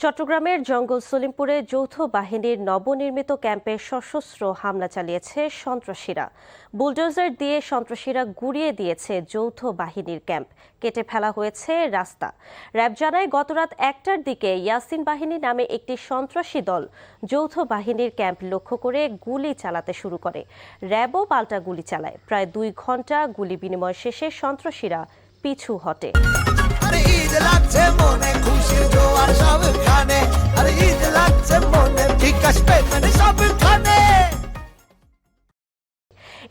চট্টগ্রামের জঙ্গল সলিমপুরে যৌথ বাহিনীর নবনির্মিত ক্যাম্পে সশস্ত্র হামলা চালিয়েছে সন্ত্রাসীরা। বুলডোজার দিয়ে সন্ত্রাসীরা গুঁড়িয়ে দিয়েছে যৌথ বাহিনীর ক্যাম্প, কেটে ফেলা হয়েছে রাস্তা। র্যাব জানায় গতরাত 1টার দিকে ইয়াসিন বাহিনী নামে একটি সন্ত্রাসী দল যৌথ বাহিনীর ক্যাম্প লক্ষ্য করে গুলি চালাতে শুরু করে। র্যাবও পাল্টা গুলি চালায়। প্রায় 2 ঘন্টা গুলি বিনিময় শেষে সন্ত্রাসীরা পিছু হটে।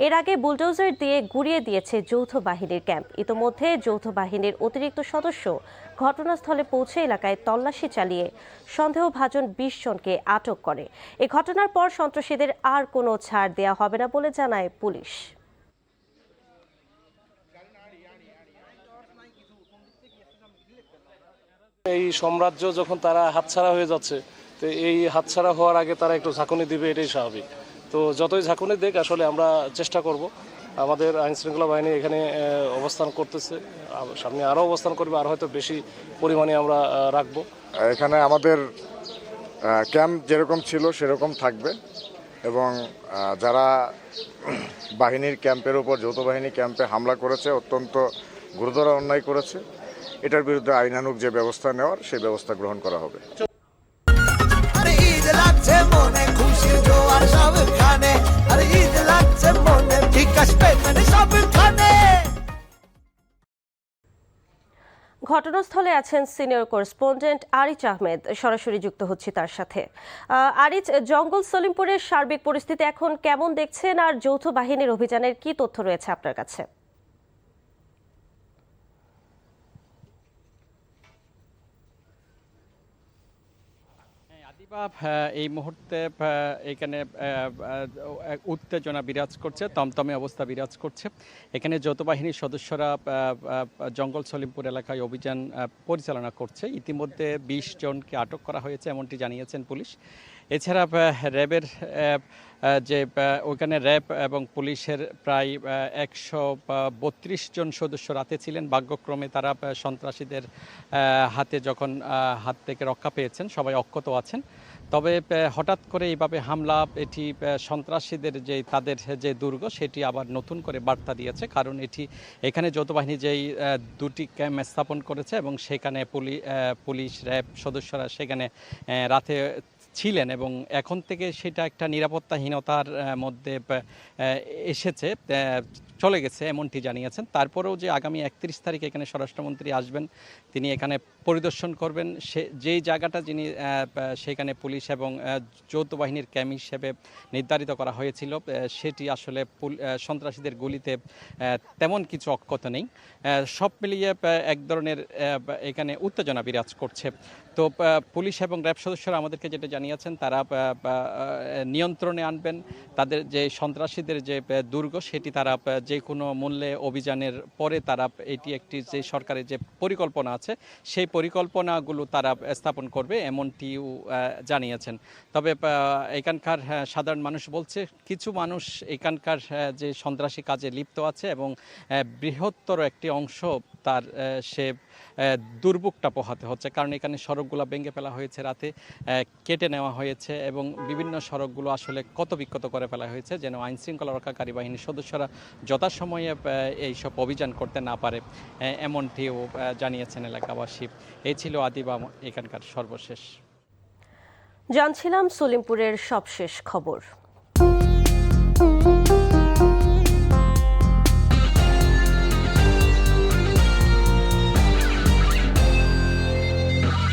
এর আগে বুলডোজার দিয়ে গুঁড়িয়ে দিয়েছে যৌথ বাহিনীর ক্যাম্প। ইতোমধ্যে যৌথ বাহিনীর অতিরিক্ত সদস্য ঘটনাস্থলে পৌঁছে এলাকায় তল্লাশি চালিয়ে সন্দেহভাজন 20 জনকে আটক করে। এ ঘটনার পর সন্ত্রাসীদের আর কোনো ছাড় দেওয়া হবে না বলে জানায় পুলিশ। এই সাম্রাজ্য যখন তারা হাতছাড়া হয়ে যাচ্ছে, তো এই হাতছাড়া হওয়ার আগে তারা একটু ঝাঁকুনি দিবে, এটাই স্বাভাবিক। তো যতই ঝাঁকুনি দেখ, আসলে আমরা চেষ্টা করব। আমাদের আইনশৃঙ্খলা বাহিনী এখানে অবস্থান করতেছে, সামনে আরও অবস্থান করবে, আর হয়তো বেশি পরিমাণে আমরা রাখবো। এখানে আমাদের ক্যাম্প যেরকম ছিল সেরকম থাকবে, এবং যারা বাহিনীর ক্যাম্পের উপর যৌথ বাহিনী ক্যাম্পে হামলা করেছে অত্যন্ত গুরুতর অন্যায় করেছে। এটার বিরুদ্ধে আইনানুগ যে ব্যবস্থা নেওয়ার সেই ব্যবস্থা গ্রহণ করা হবে। ঘটনাস্থলে আছেন সিনিয়র করেসপন্ডেন্ট আরিচ আহমেদ, সরাসরি যুক্ত হচ্ছি তার সাথে। আরিচ, জঙ্গল সলিমপুরের সার্বিক পরিস্থিতি এখন কেমন দেখছেন, আর যৌথ বাহিনীর অভিযানের কি তথ্য রয়েছে আপনার কাছে? এই মুহূর্তে এখানে উত্তেজনা বিরাজ করছে, তমতমে অবস্থা বিরাজ করছে। এখানে যৌথ বাহিনীর সদস্যরা জঙ্গল সলিমপুর এলাকায় অভিযান পরিচালনা করছে। ইতিমধ্যে 20 জনকে আটক করা হয়েছে, এমনটি জানিয়েছেন পুলিশ। এছাড়া র্যাবের যে ওইখানে র্যাব এবং পুলিশের প্রায় 132 জন সদস্য রাতে ছিলেন। ভাগ্যক্রমে তারা সন্ত্রাসীদের হাত থেকে রক্ষা পেয়েছেন, সবাই অক্ষত আছেন। তবে হঠাৎ করে এইভাবে হামলা, এটি সন্ত্রাসীদের তাদের যে দুর্গ, সেটি আবার নতুন করে বার্তা দিয়েছে। কারণ এখানে যৌথ বাহিনী যেই 2টি ক্যাম্প স্থাপন করেছে, এবং সেখানে পুলিশ র্যাব সদস্যরা সেখানে রাতে ছিলেন, এবং এখন থেকে সেটা একটা নিরাপত্তাহীনতার মধ্যে চলে গেছে, এমনটি জানিয়েছেন। তারপরেও যে আগামী 31 তারিখ এখানে স্বরাষ্ট্রমন্ত্রী আসবেন, তিনি এখানে পরিদর্শন করবেন। যেই জায়গাটা সেখানে পুলিশ এবং যৌথ বাহিনীর ক্যাম্প হিসেবে নির্ধারিত করা হয়েছিল, সেটি আসলে সন্ত্রাসীদের গুলিতে তেমন কিছু অক্ষত নেই। সব মিলিয়ে এক ধরনের এখানে উত্তেজনা বিরাজ করছে। তো পুলিশ এবং র্যাব সদস্যরা আমাদেরকে যেটা জানিয়েছেন, তারা নিয়ন্ত্রণে আনবেন তাদের যে সন্ত্রাসীদের যে দুর্গ, সেটি তারা যে কোনো মূল্যে অভিযানের পরে তারা এটি একটি যে সরকারের যে পরিকল্পনা আছে, সেই পরিকল্পনাগুলো তারা স্থাপন করবে, এমনটিও জানিয়েছেন। তবে এখানকার সাধারণ মানুষ বলছে, কিছু মানুষ এখানকার যে সন্ত্রাসী কাজে লিপ্ত আছে, এবং বৃহত্তর একটি অংশ তার দুর্ভোগটা পোহাতে হচ্ছে। কারণ এখানে সড়কগুলো ভেঙে ফেলা হয়েছে, রাতে কেটে নেওয়া হয়েছে, এবং বিভিন্ন সড়কগুলো আসলে বিক্ষত করে ফেলা হয়েছে, যেন আইনশৃঙ্খলা রক্ষাকারী বাহিনীর সদস্যরা যথাসময়ে এইসব অভিযান করতে না পারে, এমনটিও জানিয়েছেন এলাকাবাসী। এই ছিল আদিবা এখানকার সর্বশেষ। জানছিলাম সলিমপুরের সবশেষ খবর।